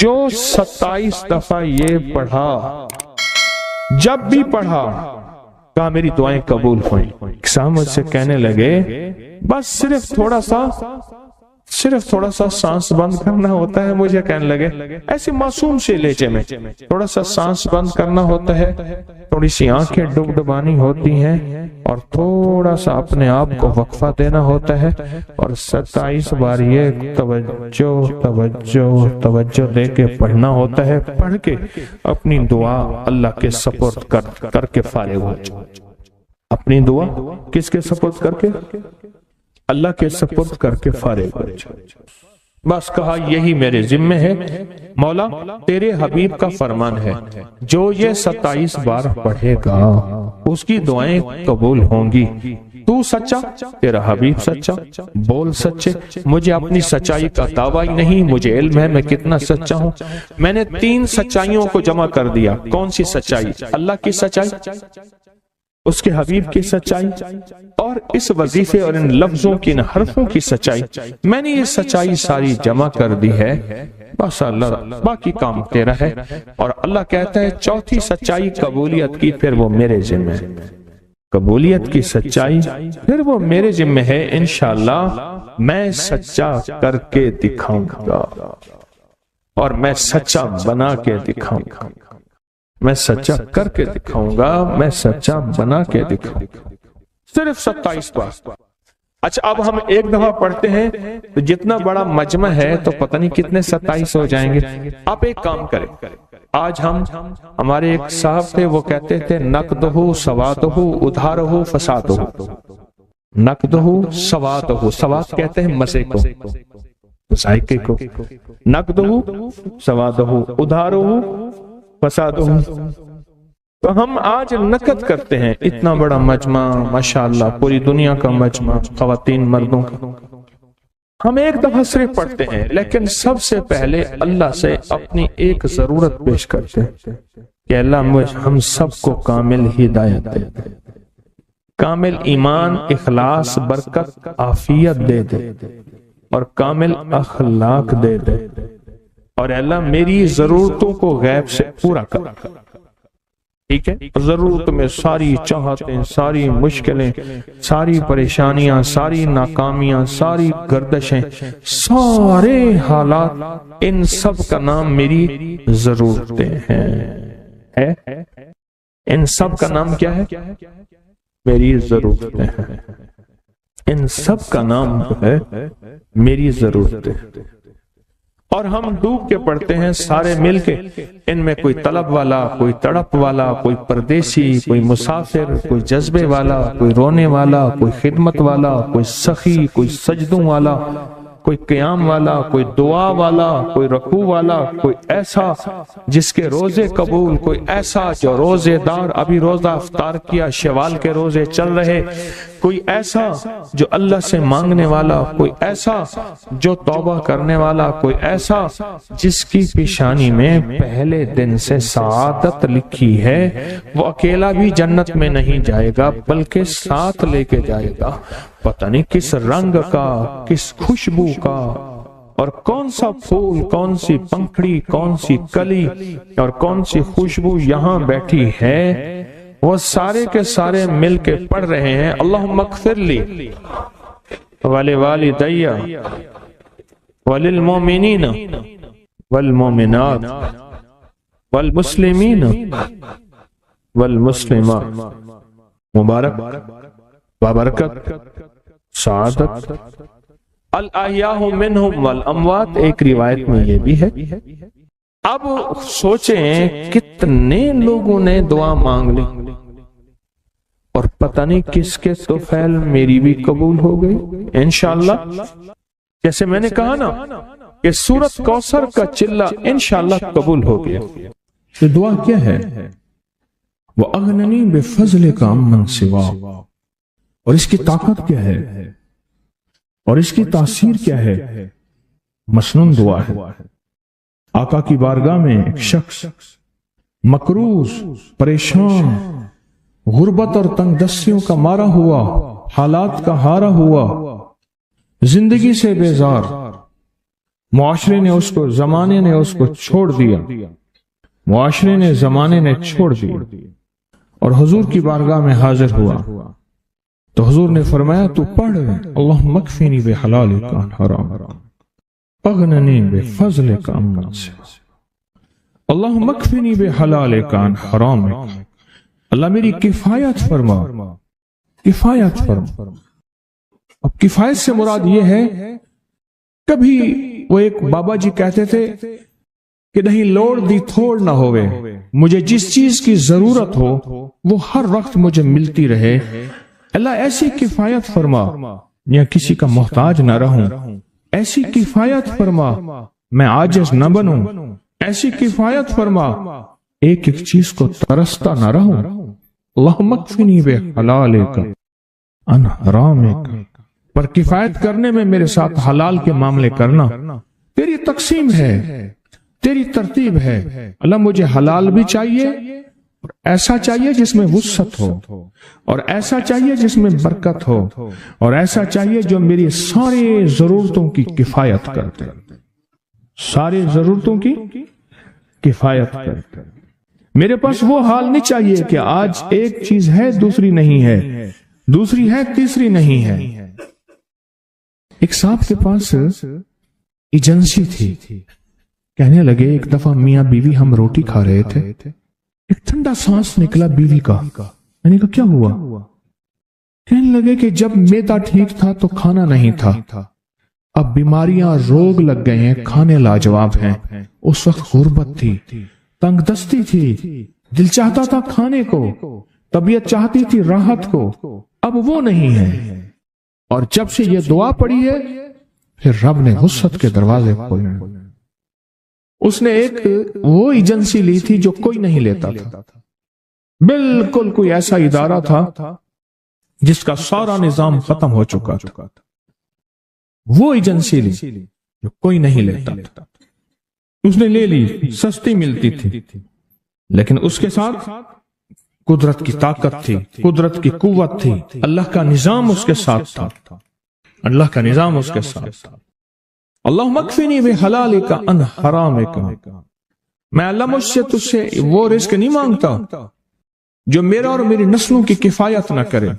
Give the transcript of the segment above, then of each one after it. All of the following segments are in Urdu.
جو 27 دفعہ یہ پڑھا، جب بھی پڑھا کہا میری دعائیں قبول ہوئیں۔ صاحب مجھ سے کہنے لگے بس صرف تھوڑا سا سانس بند کرنا ہوتا ہے، مجھے کہنے لگے ایسی معصوم سے لہجے میں، تھوڑا سا سانس بند کرنا ہوتا ہے، تھوڑی سی آنکھیں ڈبڈبانی ہوتی ہیں اور تھوڑا سا اپنے آپ کو وقفہ دینا ہوتا ہے، اور 27 بار یہ توجہ دے کے پڑھنا ہوتا ہے۔ پڑھ کے اپنی دعا اللہ کے سپرد کر کے فارغ ہو جائے۔ اپنی دعا کس کے سپرد کر کے؟ اللہ کے سپرد کر کے فارغ ہو جائے۔ بس کہا یہی میرے ذمہ ہے مولا، تیرے حبیب کا فرمان ہے جو یہ 27 بار پڑھے گا اس کی دعائیں قبول ہوں گی۔ تو سچا، تیرا حبیب سچا، بول سچے۔ مجھے اپنی سچائی کا دعویٰ ہی نہیں، مجھے علم ہے میں کتنا سچا ہوں۔ میں نے 3 سچائیوں کو جمع کر دیا۔ کون سی سچائی؟ اللہ کی سچائی، اس کے حبیب کی سچائی، اور اس وظیفے اور ان لفظوں کی، ان حرفوں کی سچائی۔ میں نے یہ سچائی ساری جمع کر دی ہے، بس اللہ باقی کام تیرا ہے۔ اور اللہ کہتا ہے چوتھی سچائی قبولیت کی، پھر وہ میرے ذمہ ہے۔ قبولیت کی سچائی پھر وہ میرے ذمہ ہے، انشاءاللہ میں سچا کر کے دکھاؤں گا، اور میں سچا بنا کے دکھاؤں گا، میں سچا کر کے دکھاؤں گا، میں سچا بنا کے دکھاؤں گا۔ صرف 27 بار۔ اچھا اب ہم ایک دفعہ پڑھتے ہیں تو جتنا بڑا مجمع ہے تو پتہ نہیں کتنے 27 ہو جائیں گے۔ آپ ایک کام کریں، آج ہمارے ایک صاحب تھے، وہ کہتے تھے نقدہ سوادہ ادھارہ فسادہ۔ نقدہ سوادہ، سواد کہتے ہیں مزے کو، ذائقے کو۔ نقدہ سوادہ ادھارہ فسادہ۔ تو ہم آج نقد کرتے ہیں اتنا بڑا مجمع، ماشاءاللہ پوری دنیا کا مجمع، خواتین مردوں کا۔ ہم ایک دفعہ صرف پڑھتے ہیں، لیکن سب سے پہلے اللہ سے اپنی ایک ضرورت پیش کرتے ہیں کہ اللہ ہم سب کو کامل ہدایت دے دے، کامل ایمان، اخلاص، برکت، عافیت دے دے، اور کامل اخلاق دے دے، اور اللہ میری ضرورتوں کو غیب سے پورا کر۔ ٹھیک ہے، ضرورت میں ساری چاہتیں، ساری مشکلیں، ساری پریشانیاں، ساری ناکامیاں، ساری گردشیں، سارے حالات، ان سب کا نام میری ضرورتیں ہیں۔ ان سب کا نام کیا ہے؟ میری ضرورتیں ہیں۔ ان سب کا نام جو ہے میری ضرورتیں۔ اور ہم ڈوب کے پڑھتے ہیں سارے مل کے، ان میں کوئی طلب والا، کوئی تڑپ والا، کوئی پردیسی، کوئی مسافر، کوئی جذبے والا، کوئی رونے والا، کوئی خدمت والا، کوئی سخی، کوئی سجدوں والا، کوئی قیام والا، کوئی دعا والا، کوئی رکوع والا، کوئی ایسا جس کے روزے قبول، کوئی ایسا جو روزے دار، ابھی روزہ افطار کیا، شوال کے روزے چل رہے، کوئی ایسا جو اللہ سے مانگنے والا، کوئی ایسا جو توبہ کرنے والا، کوئی ایسا جس کی پیشانی میں پہلے دن سے سعادت لکھی ہے، وہ اکیلا بھی جنت میں نہیں جائے گا بلکہ ساتھ لے کے جائے گا، پتہ نہیں کس رنگ کا، کس خوشبو کا، اور کون سا پھول، کون سی پنکھڑی، کون سی کلی اور کون سی خوشبو یہاں بیٹھی ہے، وہ سارے کے سارے مل کے پڑھ رہے ہیں اللہم اغفر لی ولوالدی وللمؤمنین والمؤمنات والمسلمین والمسلمات۔ مبارک، بابرکت، سعادت، الاحیاء منہم والاموات، ایک روایت میں یہ بھی ہے۔ اب سوچیں کتنے لوگوں نے دعا مانگ لی اور پتہ نہیں کس کے طفیل میری بھی قبول ہو گئی انشاءاللہ۔ جیسے میں نے کہا نا کہ سورۃ کوثر کا چلہ انشاءاللہ قبول ہو گیا۔ یہ دعا کیا ہے؟ وَأَغْنَنِي بِفَضْلِكَ عَمَّنْ سِوَاكَ، اور اس کی طاقت کیا ہے اور اس کی تاثیر کیا ہے؟ مسنون دعا ہے۔ آقا کی بارگاہ میں ایک شخص مقروض، پریشان، غربت اور تنگ دستیوں کا مارا ہوا، حالات کا ہارا ہوا، زندگی سے بیزار، معاشرے نے اس کو، زمانے نے اس کو چھوڑ دیا، معاشرے نے، زمانے نے چھوڑ دیا، اور حضور کی بارگاہ میں حاضر ہوا تو حضور نے فرمایا تو پڑھ اللہم اکفنی بحلالک عن حرام اغننی بفضلک عمن سواک، اللہم اکفنی بحلالک عن حرامک، اللہ میری کفایت فرما، کفایت فرما۔ اب کفایت سے مراد یہ ہے، کبھی وہ ایک بابا جی کہتے تھے کہ نہیں لوڑ دی تھوڑ نہ ہوئے، مجھے جس چیز کی ضرورت ہو وہ ہر وقت مجھے ملتی رہے، اللہ ایسی کفایت فرما، یا کسی کا محتاج نہ رہوں، ایسی کفایت فرما میں عاجز نہ بنوں، ایسی کفایت فرما ایک ایک چیز کو ترستا نہ رہوں، اللہم اکفنی بحلالک عن حرامک، پر کفایت کرنے میں میرے ساتھ حلال کے معاملے کرنا تیری تقسیم ہے، تیری ترتیب ہے، اللہ مجھے حلال بھی چاہیے، اور ایسا چاہیے جس میں وسعت ہو، اور ایسا چاہیے جس میں برکت ہو، اور ایسا چاہیے جو میری ساری ضرورتوں کی کفایت کرتے، ساری ضرورتوں کی کفایت کرتے۔ میرے پاس وہ حال نہیں چاہیے کہ آج ایک چیز ہے دوسری نہیں ہے، دوسری ہے تیسری نہیں ہے۔ ایک صاحب کے پاس ایجنسی تھی، کہنے لگے ایک دفعہ میاں بیوی ہم روٹی کھا رہے تھے، ایک ٹھنڈا سانس نکلا بیوی کا، میں نے کہا کیا ہوا؟ کہنے لگے کہ جب میدا ٹھیک تھا تو کھانا نہیں تھا، اب بیماریاں روگ لگ گئے ہیں، کھانے لاجواب ہیں، اس وقت غربت تھی، تنگ دستی تھی، دل چاہتا تھا کھانے کو، طبیعت چاہتی تھی راحت کو، اب وہ نہیں ہے، اور جب سے یہ دعا پڑی ہے پھر رب نے وسعت کے دروازے کھولے۔ اس نے ایک وہ ایجنسی لی تھی جو کوئی نہیں لیتا تھا، بالکل کوئی ایسا ادارہ تھا جس کا سارا نظام ختم ہو چکا تھا، وہ ایجنسی لی جو کوئی نہیں لیتا تھا، اس نے لے لی، سستی ملتی تھی، لیکن اس کے ساتھ قدرت کی طاقت تھی، قدرت کی قوت تھی، اللہ کا نظام اس کے ساتھ تھا، اللہ کا نظام اس کے ساتھ تھا۔ اللہم اکفنی بحلالک عن حرامک، میں اللہ مجھ سے تجھ سے وہ رزق نہیں مانگتا جو میرا اور میری نسلوں کی کفایت نہ کرے،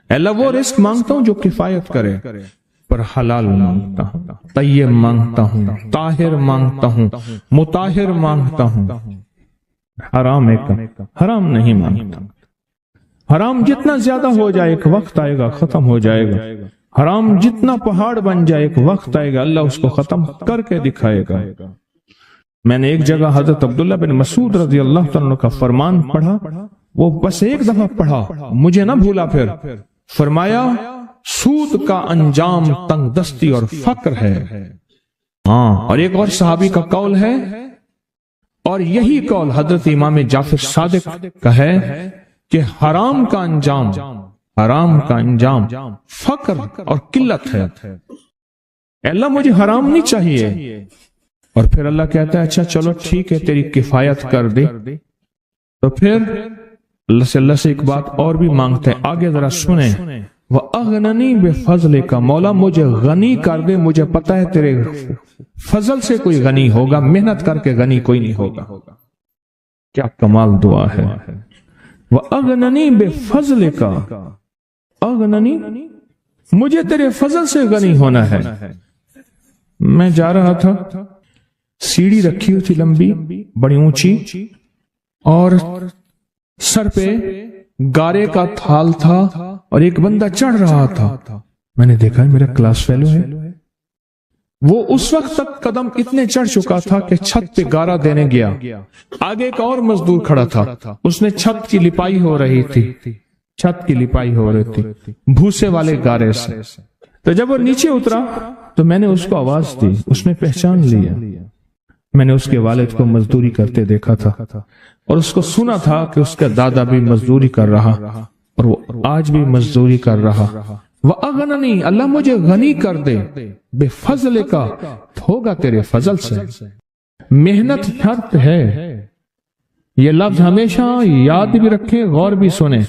اللہ وہ رزق مانگتا ہوں جو کفایت کرے، پر حلال مانگتا ہوں، طیب مانگتا ہوں، طاہر مانگتا ہوں، مطہر مانگتا ہوں، حرام حرام نہیں مانگتا۔ حرام جتنا زیادہ ہو جائے ایک وقت آئے گا ختم ہو جائے گا، حرام جتنا پہاڑ بن جائے ایک وقت آئے گا اللہ اس کو ختم کر کے دکھائے گا۔ میں نے ایک جگہ حضرت عبداللہ بن مسعود رضی اللہ تعالیٰ کا فرمان پڑھا، وہ بس ایک دفعہ پڑھا، مجھے نہ بھولا، پھر فرمایا سود کا انجام تنگ دستی اور فقر ہے۔ ہاں، اور ایک اور صحابی کا قول ہے، اور یہی قول حضرت امام جعفر صادق کا ہے کہ حرام کا انجام، حرام کا انجام فقر اور قلت ہے۔ اللہ مجھے حرام نہیں چاہیے، اور پھر اللہ کہتا ہے اچھا چلو ٹھیک ہے تیری کفایت کر دے، تو پھر اللہ سے ایک بات اور بھی مانگتے ہیں، آگے ذرا سنیں، وَأَغْنَنِي بِفَضْلِكَ، مولا مجھے غنی کر دے، مجھے پتا ہے تیرے فضل سے کوئی غنی ہوگا، محنت کر کے غنی کوئی نہیں ہوگا۔ کیا کمال دعا ہے، وَأَغْنَنِي بِفَضْلِكَ، اغننی، مجھے تیرے فضل سے غنی ہونا ہے۔ میں جا رہا تھا، سیڑھی رکھی ہوئی تھی لمبی بڑی اونچی، اور سر پہ گارے کا تھال تھا اور ایک بندہ چڑھ رہا تھا، میں نے دیکھا میرا کلاس فیلو ہے، وہ اس وقت تک قدم اتنے چڑھ چکا تھا کہ چھت پہ گارا دینے گیا، آگے ایک اور مزدور کھڑا تھا، اس نے چھت کی لپائی ہو رہی تھی، چھت کی لپائی ہو رہی تھی بھوسے والے گارے سے، تو جب وہ نیچے اترا تو میں نے اس کو آواز دی، اس نے پہچان لیا، میں نے اس کے والد کو مزدوری کرتے دیکھا تھا، اور اس کو سنا تھا کہ اس کا دادا بھی مزدوری کر رہا اور وہ آج بھی مزدوری کر رہا۔ وَأَغْنَنِي، اللہ مجھے غنی کر دے، بِفَضْلِكَ، ہوگا تیرے فضل سے۔ محنت شرط ہے، یہ لفظ ہمیشہ یاد بھی رکھیں، غور بھی سنیں،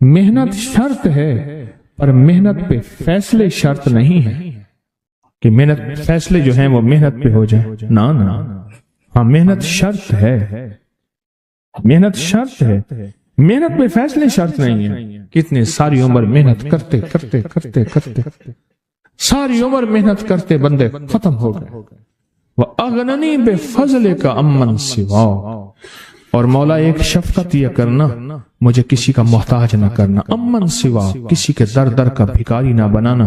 محنت شرط ہے پر محنت پہ فیصلے شرط نہیں ہے۔ کہ محنت فیصلے جو ہیں وہ محنت پہ ہو جائے، نہ ہاں محنت شرط ہے، محنت شرط ہے، محنت میں فیصلے شرط نہیں ہے۔ کتنے ساری عمر محنت کرتے کرتے کرتے کرتے ساری عمر محنت کرتے بندے ختم ہو گئے۔ وَأَغْنَنِي بِفَضْلِكَ عَمَّنْ سِوَاكَ، اور مولا ایک شفقت یہ کرنا، مجھے کسی کا محتاج نہ کرنا، امن سوا، کسی کے در در کا بھکاری نہ بنانا،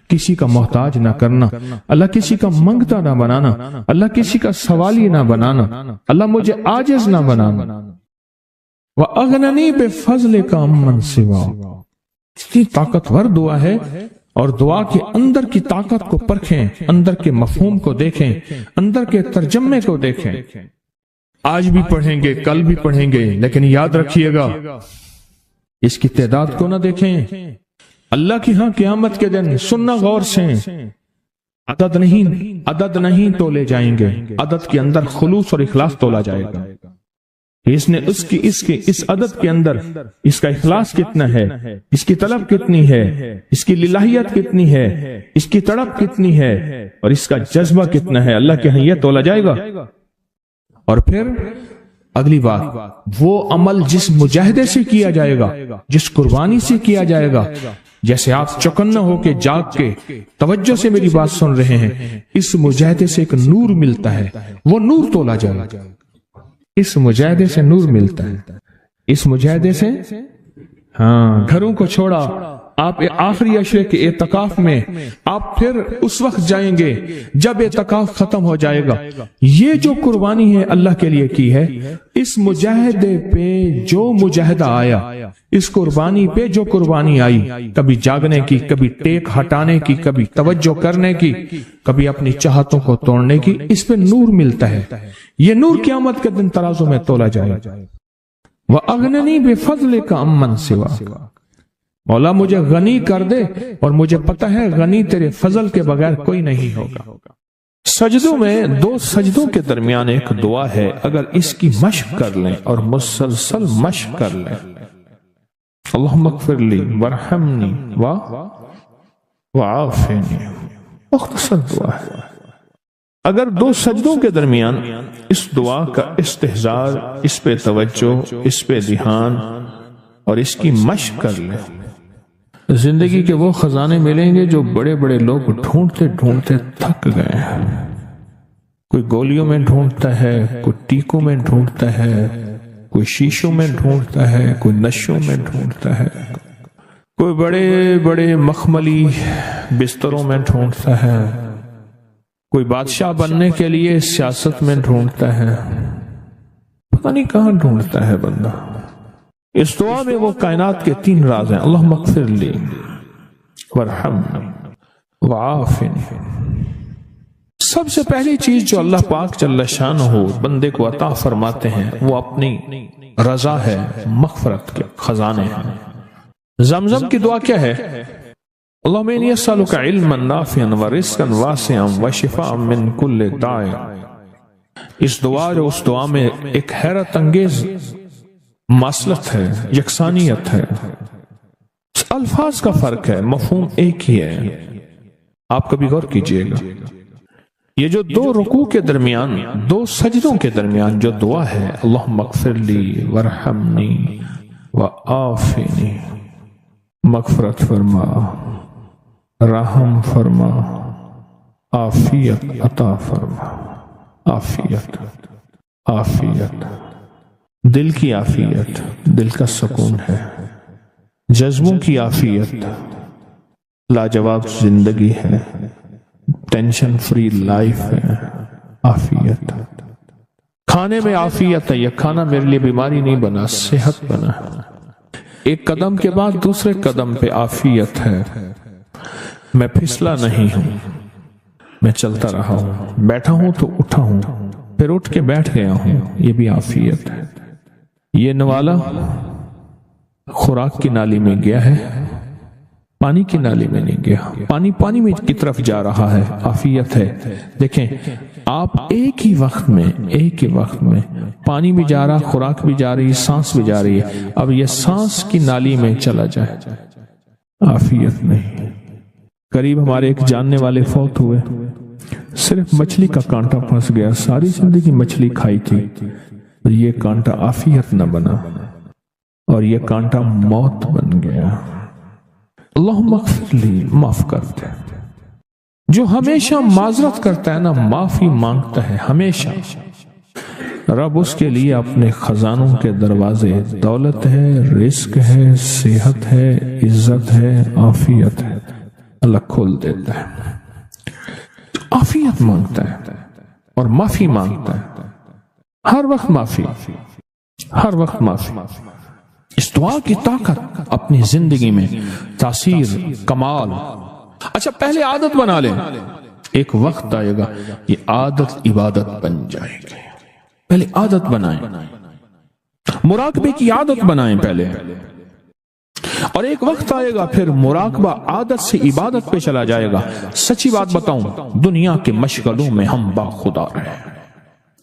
کسی کا محتاج نہ کرنا، اللہ کسی کا منگتا نہ بنانا، اللہ کسی کا سوالی نہ بنانا، اللہ مجھے عاجز نہ بنانا۔ وَأَغْنَنِي بِفَضْلِكَ عَمَّنْ سِوَاكَ، اتنی طاقتور دعا ہے، اور دعا کے اندر کی طاقت کو پرکھیں، اندر کے مفہوم کو دیکھیں، اندر کے ترجمے کو دیکھیں۔ آج بھی پڑھیں گے، کل بھی پڑھیں گے، لیکن یاد رکھیے گا اس کی تعداد کو نہ دیکھیں۔ اللہ کی ہاں قیامت کے دن سننا غور سے، عدد نہیں تولے جائیں گے، عدد کے اندر خلوص اور اخلاص تولا جائے گا۔ اس نے اس عدد کے اندر اس کا اخلاص کتنا ہے، اس کی طلب کتنی ہے، اس کی للہیت کتنی ہے، اس کی تڑپ کتنی ہے، اور اس کا جذبہ کتنا ہے، اللہ کے ہاں یہ تولا جائے گا۔ اور پھر اگلی بات، وہ عمل جس مجاہدے سے کیا جائے گا، جس قربانی سے کیا جائے گا، جیسے آپ چوکنا ہو کے جاگ کے توجہ سے میری بات سن رہے ہیں، اس مجاہدے سے ایک نور ملتا ہے، وہ نور تولا جائے گا۔ اس مجاہدے سے نور ملتا ہے، اس مجاہدے سے ہاں گھروں کو چھوڑا، آپ آخری عشرے کے اعتکاف میں آپ پھر اس وقت جائیں گے جب اعتکاف ختم ہو جائے گا۔ یہ جو قربانی ہے اللہ کے لیے کی ہے، اس مجاہدے پہ جو مجاہدہ آیا، اس قربانی پہ جو قربانی آئی، کبھی جاگنے کی، کبھی ٹیک ہٹانے کی، کبھی توجہ کرنے کی، کبھی اپنی چاہتوں کو توڑنے کی، اس پہ نور ملتا ہے۔ یہ نور قیامت کے دن ترازو میں تولا جائے۔ وَأَغْنَنِي بِفَضْلِكَ عَمَّنْ سِوَاكَ، مولا مجھے غنی کر دے، اور مجھے پتہ ہے غنی تیرے فضل کے بغیر کوئی نہیں ہوگا۔ سجدوں میں، دو سجدوں کے درمیان ایک دعا ہے، اگر اس کی مشق کر لیں اور مسلسل مشق کر لیں، اللہم اغفر لی ورحمنی وعافنی، مختصر دعا ہے۔ اگر دو سجدوں کے درمیان اس دعا کا استحضار، اس پہ توجہ، اس پہ دھیان اور اس کی مشق کر لیں، زندگی کے وہ خزانے ملیں گے جو بڑے بڑے لوگ ڈھونڈتے ڈھونڈتے تھک گئے ہیں۔ کوئی گولیوں میں ڈھونڈتا ہے، کوئی ٹیکوں میں ڈھونڈتا ہے، کوئی شیشوں میں ڈھونڈتا ہے، کوئی نشوں میں ڈھونڈتا ہے، کوئی بڑے بڑے مخملی بستروں میں ڈھونڈتا ہے، کوئی بادشاہ بننے کے لیے سیاست میں ڈھونڈتا ہے، پتہ نہیں کہاں ڈھونڈتا ہے بندہ۔ اس دعا میں وہ کائنات کے تین راز ہیں، اللہم اغفر لی ورحمنی وعافنی۔ سب سے پہلی چیز جو اللہ پاک جل شانہ بندے کو عطا فرماتے ہیں وہ اپنی رضا ہے، مغفرت کے خزانے ہیں۔ زمزم کی دعا کیا ہے؟ اللہم انی اسألک علما نافعا ورزقا واسعا وشفاء من کل داء۔ اس دعا جو اس دعا میں ایک حیرت انگیز ماصلت ہے، یکسانیت ہے، الفاظ کا فرق ہے، مفہوم ایک ہی ہے۔ آپ کبھی غور کیجئے گا، یہ جو دو رکوع کے درمیان، دو سجدوں کے درمیان جو دعا ہے، اللہم اغفر لی ورحمنی وعافنی، مغفرت فرما، رحم فرما، عافیت عطا فرما، عافیت عافیت، دل کی عافیت، دل کا سکون ہے، جذبوں کی عافیت، لاجواب زندگی ہے، ٹینشن فری لائف ہے، عافیت۔ کھانے میں عافیت ہے، یہ کھانا میرے لیے بیماری نہیں بنا، صحت بنا۔ ایک قدم کے بعد دوسرے قدم پہ عافیت ہے، میں پھسلا نہیں ہوں، میں چلتا رہا ہوں، بیٹھا ہوں تو اٹھا ہوں، پھر اٹھ کے بیٹھ گیا ہوں، یہ بھی عافیت ہے۔ یہ نوالا خوراک کی نالی میں گیا ہے، پانی کی نالی میں نہیں گیا، پانی میں کی طرف جا رہا ہے، عافیت ہے۔ دیکھیں آپ ایک ہی وقت میں پانی بھی جا رہا، خوراک بھی جا رہی، سانس بھی جا رہی ہے، اب یہ سانس کی نالی میں چلا جائے، عافیت نہیں۔ قریب ہمارے ایک جاننے والے فوت ہوئے، صرف مچھلی کا کانٹا پھنس گیا، ساری زندگی مچھلی کھائی تھی، یہ کانٹا عافیت نہ بنا اور یہ کانٹا موت بن گیا۔ اللہم اغفر لی، معاف کر دے۔ جو ہمیشہ معذرت کرتا ہے نا، معافی مانگتا ہے ہمیشہ، رب اس کے لیے اپنے خزانوں کے دروازے، دولت ہے، رزق ہے، صحت ہے، عزت ہے، عافیت ہے، اللہ کھول دیتا ہے۔ عافیت مانگتا ہے اور معافی مانگتا ہے، ہر وقت معافی، ہر وقت معافی۔ اس دعا کی طاقت اپنی زندگی میں تاثیر، کمال۔ اچھا پہلے عادت بنا لیں، ایک وقت آئے گا یہ عادت عبادت بن جائے گی۔ پہلے عادت بنائیں، مراقبے کی عادت بنائیں پہلے، اور ایک وقت آئے گا پھر مراقبہ عادت سے عبادت پہ چلا جائے گا۔ سچی بات بتاؤں، دنیا کے مشغلوں میں ہم باخدا رہے،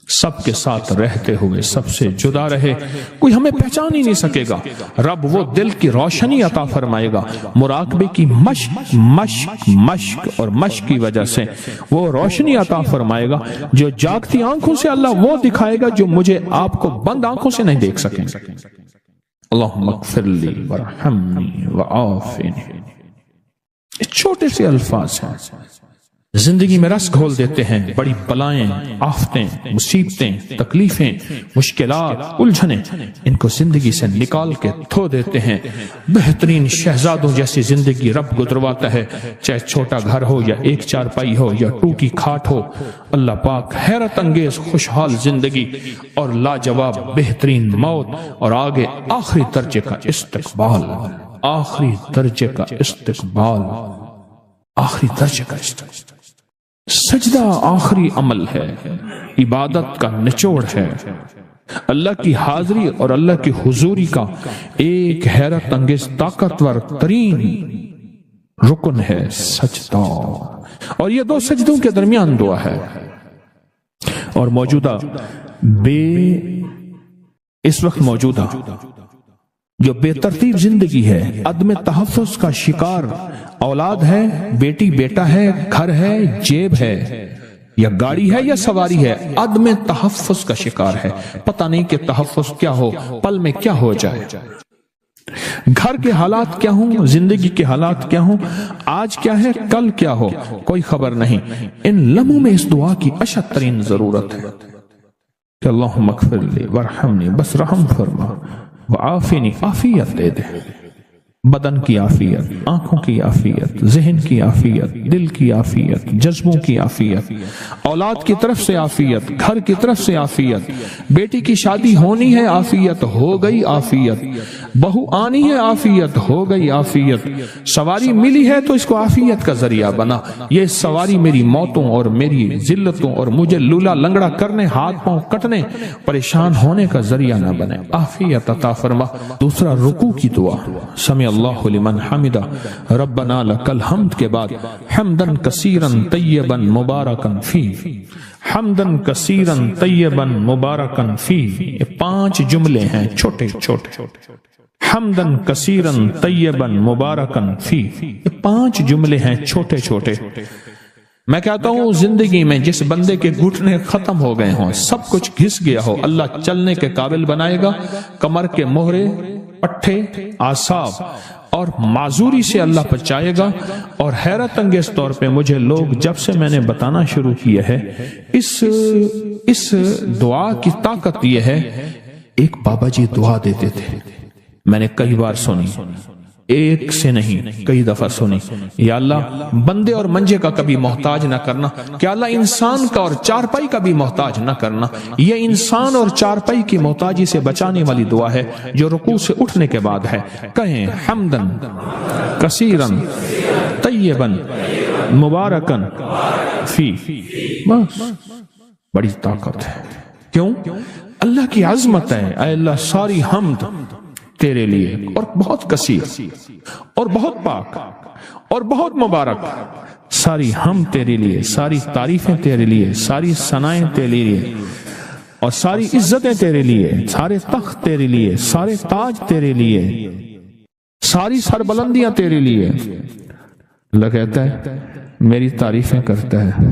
سب کے ساتھ رہتے ہوئے سب سے جدا رہے، کوئی ہمیں پہچان ہی نہیں سکے گا۔ رب وہ دل کی روشنی عطا فرمائے گا، مراقبے کی مشق مشق مشق اور مشق کی وجہ سے وہ روشنی عطا فرمائے گا جو جاگتی آنکھوں سے اللہ وہ دکھائے گا جو مجھے آپ کو بند آنکھوں سے نہیں دیکھ سکیں۔ اللہم اغفر لی ورحمنی وعافنی، یہ چھوٹے سے الفاظ ہیں، زندگی میں رس گھول دیتے ہیں۔ بڑی بلائیں، آفتیں، مصیبتیں، تکلیفیں، مشکلات، الجھنیں، ان کو زندگی سے نکال کے دھو دیتے ہیں۔ بہترین شہزادوں جیسی زندگی رب گزرواتا ہے، چاہے چھوٹا گھر ہو یا ایک چارپائی ہو یا ٹوٹی کھاٹ ہو۔ اللہ پاک حیرت انگیز خوشحال زندگی اور لاجواب بہترین موت، اور آگے آخری درجے کا استقبال، آخری درجے کا استقبال، آخری درجے کا استقبال۔ سجدہ آخری عمل ہے، عبادت کا نچوڑ ہے، اللہ کی حاضری اور اللہ کی حضوری کا ایک حیرت انگیز طاقتور ترین رکن ہے سجدہ، اور یہ دو سجدوں کے درمیان دعا ہے۔ اور موجودہ اس وقت موجودہ جو بے ترتیب زندگی ہے، عدم تحفظ کا شکار اولاد ہے، بیٹی بیٹا ہے، گھر ہے، جیب ہے، یا گاڑی ہے یا سواری ہے، عدم تحفظ کا شکار ہے، پتہ نہیں کہ تحفظ کیا ہو، پل میں کیا ہو جائے، گھر کے حالات کیا ہوں، زندگی کے حالات کیا ہوں، آج کیا ہے، کل کیا ہو، کوئی خبر نہیں۔ ان لمحوں میں اس دعا کی اشد ترین ضرورت ہے کہ اللہم اغفر لی ورحمنی، بس رحم فرما، وعافنی، عافیت دے دے، بدن کی عافیت، آنکھوں کی عافیت، ذہن کی عافیت، دل کی عافیت، جذبوں کی عافیت، اولاد کی طرف سے عافیت، گھر کی طرف سے عافیت، بیٹی کی شادی ہونی ہے، عافیت ہو گئی، عافیت، بہو آنی ہے، عافیت ہو گئی، عافیت، سواری ملی ہے تو اس کو عافیت کا ذریعہ بنا، یہ سواری میری موتوں اور میری ذلتوں اور مجھے لولا لنگڑا کرنے، ہاتھ پاؤں کٹنے، پریشان ہونے کا ذریعہ نہ بنے، عافیت عطا فرما۔ دوسرا رکوع کی دعا، سمع اللہ لمن حمدہ، ربنا لک الحمد کے بعد حمدن کثیرن طیبن مبارکن فی، حمدن کثیرن طیبن مبارکن فی، یہ 5 جملے ہیں چھوٹے چھوٹے، حمدن کثیرن طیبن مبارکن فی، یہ 5 جملے ہیں چھوٹے چھوٹے۔ میں کہتا ہوں زندگی میں جس بندے کے گھٹنے ختم ہو گئے ہوں، سب کچھ گھس گیا ہو، اللہ چلنے کے قابل بنائے گا، کمر کے مہرے، پٹھے، اعصاب اور معذوری سے اللہ بچائے گا۔ اور حیرت انگیز طور پہ مجھے لوگ جب سے میں نے بتانا شروع کیا ہے، اس دعا کی طاقت یہ ہے، ایک بابا جی دعا دیتے تھے، میں نے کئی بار سنی، ایک سے نہیں کئی دفعہ سنی، یا اللہ بندے اور منجے کا کبھی محتاج نہ کرنا، کہ اللہ انسان کا اور چارپائی کا بھی محتاج نہ کرنا۔ یہ انسان اور چارپائی کی محتاجی سے بچانے والی دعا ہے جو رکوع سے اٹھنے کے بعد ہے۔ کہیں حمدن کثیرن طیبن مبارکن فی، بس بڑی طاقت ہے۔ کیوں؟ اللہ کی عظمت ہے، اے اللہ ساری حمد تیرے لیے، اور بہت کثیر اور بہت پاک اور بہت مبارک، ساری ہم تیرے لیے، ساری تعریفیں تیرے لیے، ساری ثنائیں تیرے لیے، اور ساری عزتیں تیرے لیے، سارے تخت تیرے لیے، سارے تاج تیرے لیے، ساری سربلندیاں تیرے لیے، اللہ کہتا ہے میری تعریفیں کرتا ہے،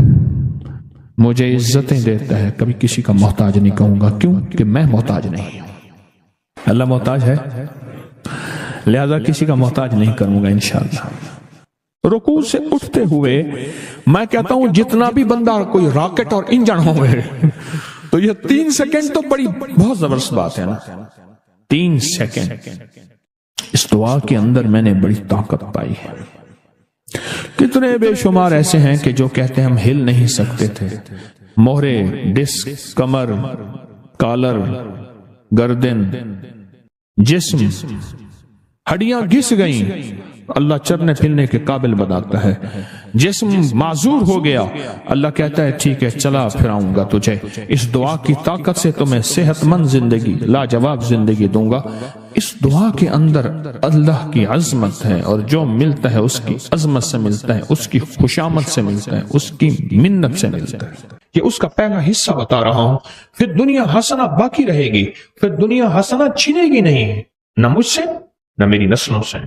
مجھے عزتیں دیتا ہے، کبھی کسی کا محتاج نہیں کہوں گا، کیوں کہ میں محتاج نہیں ہوں۔ اللہ محتاج ہے، لہذا کسی کا محتاج نہیں کروں گا انشاءاللہ۔ رکوع سے اٹھتے ہوئے میں کہتا ہوں جتنا بھی بندہ کوئی راکٹ اور انجن ہوئے تو یہ 3 سیکنڈ تو بہت زبردست بات ہے نا، 3 سیکنڈ اس دعا کے اندر میں نے بڑی طاقت پائی ہے۔ کتنے بے شمار ایسے ہیں کہ جو کہتے ہیں ہم ہل نہیں سکتے تھے، مہرے، ڈسک، کمر، کالر، گردن، جسم، ہڈیاں گھس گئیں، اللہ چلنے پھرنے کے قابل بناتا ہے، جسم معذور ہو گیا، اللہ کہتا ہے ٹھیک ہے چلا پھراؤں گا تجھے، اس دعا کی طاقت سے تمہیں صحت مند زندگی، لاجواب زندگی دوں گا۔ اس دعا کے اندر اللہ کی عظمت ہے، اور جو ملتا ہے اس کی عظمت سے ملتا ہے، اس کی خوشامد سے ملتا ہے، اس کی منت سے ملتا ہے۔ یہ اس کا پہلا حصہ بتا رہا ہوں۔ پھر دنیا حسنہ باقی رہے گی، پھر دنیا حسنہ چھینے گی نہیں، نہ مجھ سے نہ میری نسلوں سے،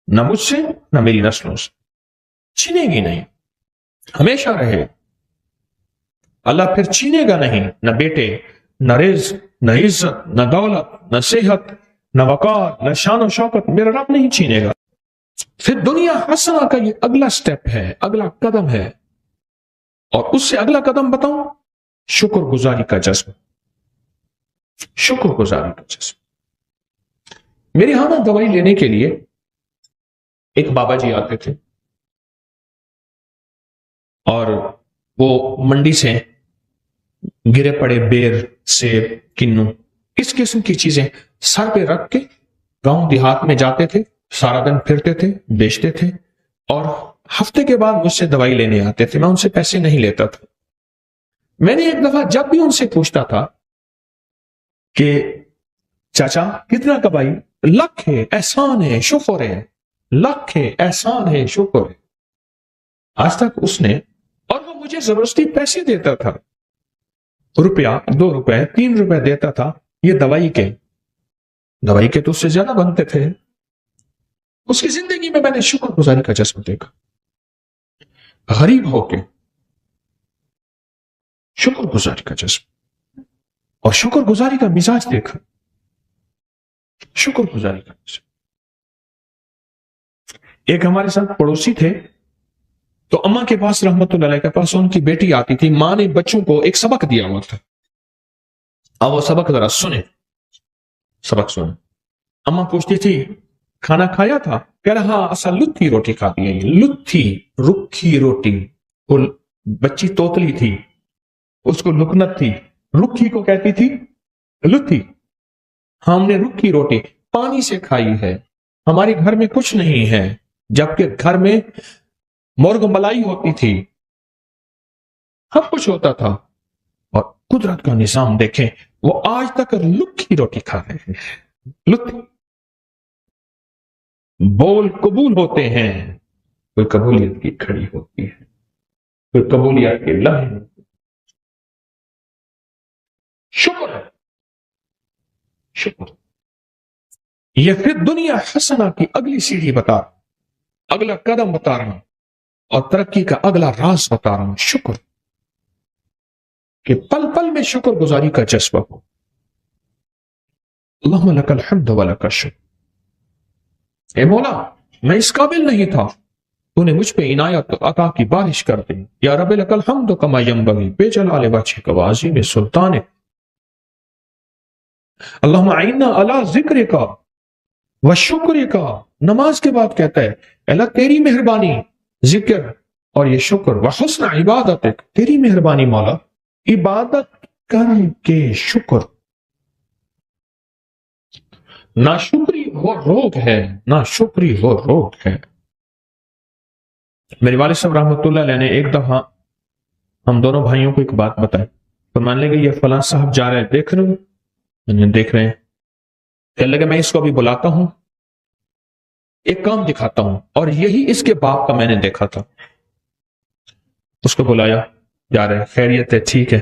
نہ مجھ سے نہ میری نسلوں سے، چھینے گی نہیں، ہمیشہ رہے۔ اللہ پھر چھینے گا نہیں، نہ بیٹے، نہ رزق، نہ عزت، نہ دولت، نہ صحت، نہ وقار، نہ شان و شوکت، میرا رب نہیں چھینے گا۔ پھر دنیا حسنہ کا یہ اگلا سٹیپ ہے، اگلا قدم ہے، اور اس سے اگلا قدم بتاؤں، شکر گزاری کا جذبہ، شکر گزاری کا جذبہ۔ میرے ہاں نا دوائی لینے کے لیے ایک بابا جی آتے تھے، اور وہ منڈی سے گرے پڑے بیر، سیب، کنو، اس قسم کی چیزیں سر پہ رکھ کے گاؤں دیہات میں جاتے تھے، سارا دن پھرتے تھے، بیچتے تھے، اور ہفتے کے بعد مجھ سے دوائی لینے آتے تھے۔ میں ان سے پیسے نہیں لیتا تھا۔ میں نے ایک دفعہ جب بھی ان سے پوچھتا تھا کہ چاچا کتنا کمائی، لاکھ ہے، احسان ہے، شکر ہے، لاکھ ہے، احسان ہے، شکر ہے۔ آج تک اس نے، اور وہ مجھے زبردستی پیسے دیتا تھا، روپیہ، 2 روپے، 3 روپے دیتا تھا، یہ دوائی کے تو اس سے زیادہ بنتے تھے۔ اس کی زندگی میں میں نے شکر گزاری کا جذبہ دیکھا، غریب ہو کے شکر گزاری کا جذبہ، اور شکر گزاری کا مزاج دیکھا، شکر گزاری کا مزاج۔ ایک ہمارے ساتھ پڑوسی تھے، تو اماں کے پاس رحمت اللہ علیہ کے پاس ان کی بیٹی آتی تھی، ماں نے بچوں کو ایک سبق دیا ہوا تھا، اب وہ سبق ذرا سنیں، سبق سنیں۔ اماں پوچھتی تھی کھانا کھایا تھا، کہہ رہا اصل لتھی روٹی کھاتی ہے، لتھی، رکھی روٹی۔ وہ بچی توتلی تھی، اس کو لکنت تھی، رکھی کو کہتی تھی لتھی۔ ہم نے رکھی روٹی پانی سے کھائی ہے، ہمارے گھر میں کچھ نہیں ہے، جبکہ گھر میں مرغ ملائی ہوتی تھی، سب کچھ ہوتا تھا، اور قدرت کا نظام دیکھیں، وہ آج تک لکھی روٹی کھا رہے ہیں۔ لطف بول قبول ہوتے ہیں، کوئی قبولیت کی کھڑی ہوتی ہے، کوئی قبولیت کے لمحے۔ شکر ہے، شکر۔ یہ پھر دنیا حسنہ کی اگلی سیڑھی بتا رہا، اگلا قدم بتا رہا، اور ترقی کا اگلا راز بتا رہا ہوں، شکر، کہ پل پل میں شکر گزاری کا جذبہ ہو۔ اللہم لک الحمد ولک الشکر۔ اے مولا، میں اس قابل نہیں تھا، تو نے مجھ پہ عنایت عطا کی بارش کر دی، یا رب لک الحمد کما ینبغی بجلال وجہک وعظیم سلطانک۔ اللہم اعنا علی ذکرک وشکرک۔ نماز کے بعد کہتا ہے اللہ تیری مہربانی، ذکر اور یہ شکر، وحسن عبادتک، تیری مہربانی مولا، عبادت کر کے شکر۔ ناشکری وہ روگ ہے، ناشکری وہ روگ ہے۔ میرے والد صاحب رحمۃ اللہ علیہ نے ایک دفعہ ہم دونوں بھائیوں کو ایک بات بتائی، فرمانے لگے یہ فلاں صاحب جا رہے، دیکھ رہے ہو؟ دیکھ رہے ہیں۔ کہنے لگے میں اس کو ابھی بلاتا ہوں، ایک کام دکھاتا ہوں، اور یہی اس کے باپ کا میں نے دیکھا تھا۔ اس کو بلایا، جا رہے، خیریت ہے، ٹھیک ہے،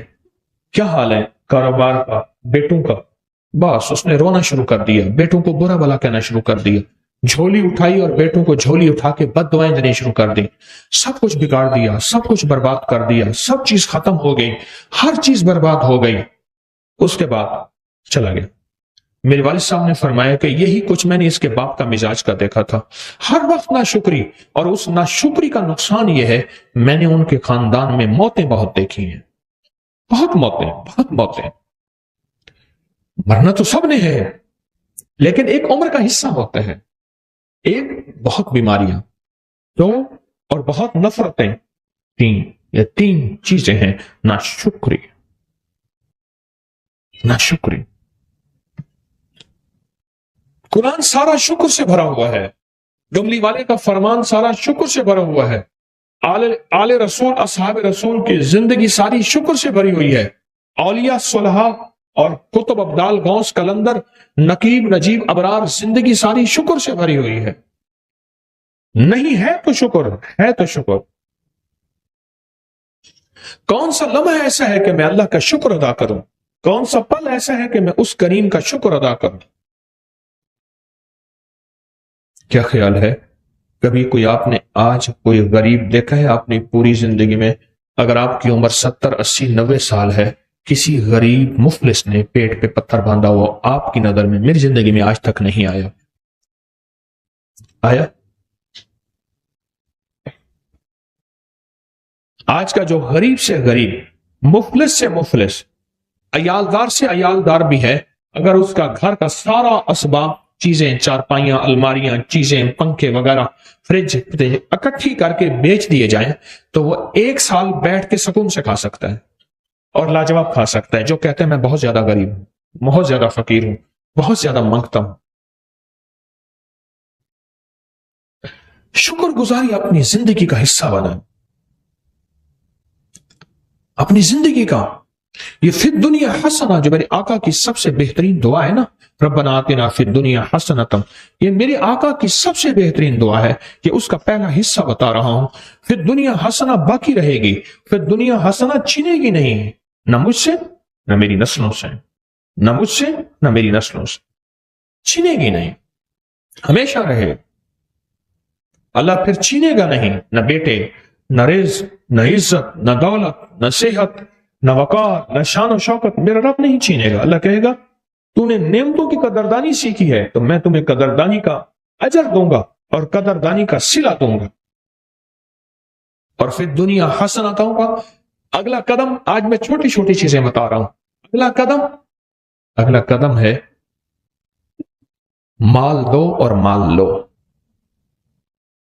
کیا حال ہے، کاروبار کا، بیٹوں کا۔ بس اس نے رونا شروع کر دیا، بیٹوں کو برا بھلا کہنا شروع کر دیا، جھولی اٹھائی اور بیٹوں کو جھولی اٹھا کے بد دعائیں دینی شروع کر دی، سب کچھ بگاڑ دیا، سب کچھ برباد کر دیا، سب چیز ختم ہو گئی، ہر چیز برباد ہو گئی۔ اس کے بعد چلا گیا۔ میرے والد صاحب نے فرمایا کہ یہی کچھ میں نے اس کے باپ کا مزاج کا دیکھا تھا، ہر وقت ناشکری، اور اس ناشکری کا نقصان یہ ہے میں نے ان کے خاندان میں موتیں بہت دیکھی ہیں، بہت موتیں۔ مرنا تو سب نے ہے، لیکن ایک عمر کا حصہ ہوتا ہے، ایک بہت بیماریاں، دو اور بہت نفرتیں، تین چیزیں ہیں، ناشکری۔ قرآن سارا شکر سے بھرا ہوا ہے، ڈملی والے کا فرمان سارا شکر سے بھرا ہوا ہے، آل رسول اصحاب رسول کی زندگی ساری شکر سے بھری ہوئی ہے، اولیاء صلحاء اور قطب ابدال غوث کلندر نقیب نجیب ابرار زندگی ساری شکر سے بھری ہوئی ہے۔ نہیں ہے تو شکر، ہے تو شکر۔ کون سا لمحہ ایسا ہے کہ میں اللہ کا شکر ادا کروں؟ کون سا پل ایسا ہے کہ میں اس کریم کا شکر ادا کروں؟ کیا خیال ہے کبھی کوئی آپ نے آج کوئی غریب دیکھا ہے اپنی پوری زندگی میں؟ اگر آپ کی عمر 70 80 90 سال ہے، کسی غریب مفلس نے پیٹ پہ پتھر باندھا ہوا آپ کی نظر میں میری زندگی میں آج تک نہیں آیا؟ آج کا جو غریب سے غریب، مفلس سے مفلس، عیالدار سے عیالدار بھی ہے، اگر اس کا گھر کا سارا اسباب، چیزیں، چارپائیاں، الماریاں، چیزیں، پنکھے وغیرہ، فریج اکٹھی کر کے بیچ دیے جائیں تو وہ 1 سال بیٹھ کے سکون سے کھا سکتا ہے اور لاجواب کھا سکتا ہے، جو کہتے ہیں میں بہت زیادہ غریب ہوں، بہت زیادہ فقیر ہوں، بہت زیادہ مانگتا ہوں۔ شکر گزاری اپنی زندگی کا حصہ بنائیں، اپنی زندگی کا۔ یہ فی الدنیا حسنہ جو میرے آقا کی سب سے بہترین دعا ہے نا، ربنا آتنا فی الدنیا حسنۃ، یہ میرے آقا کی سب سے بہترین دعا ہے کہ اس کا پہلا حصہ بتا رہا ہوں۔ فی الدنیا حسنہ باقی رہے گی، فی الدنیا حسنہ چھینے گی نہیں، نہ مجھ سے نہ میری نسلوں سے، نہ مجھ سے نہ میری نسلوں سے، چھینے گی نہیں، ہمیشہ رہے۔ اللہ پھر چھینے گا نہیں، نہ بیٹے، نہ رزق، نہ عزت، نہ دولت، نہ صحت، نہ وقار، نہ شان و شوکت، میرا رب نہیں چھینے گا۔ اللہ کہے گا تو نے نعمتوں کی قدردانی سیکھی ہے تو میں تمہیں قدردانی کا اجر دوں گا اور قدردانی کا صلہ دوں گا، اور پھر دنیا حسنہ دوں گا۔ اگلا قدم، آج میں چھوٹی چھوٹی چیزیں بتا رہا ہوں، اگلا قدم ہے مال دو اور مال لو۔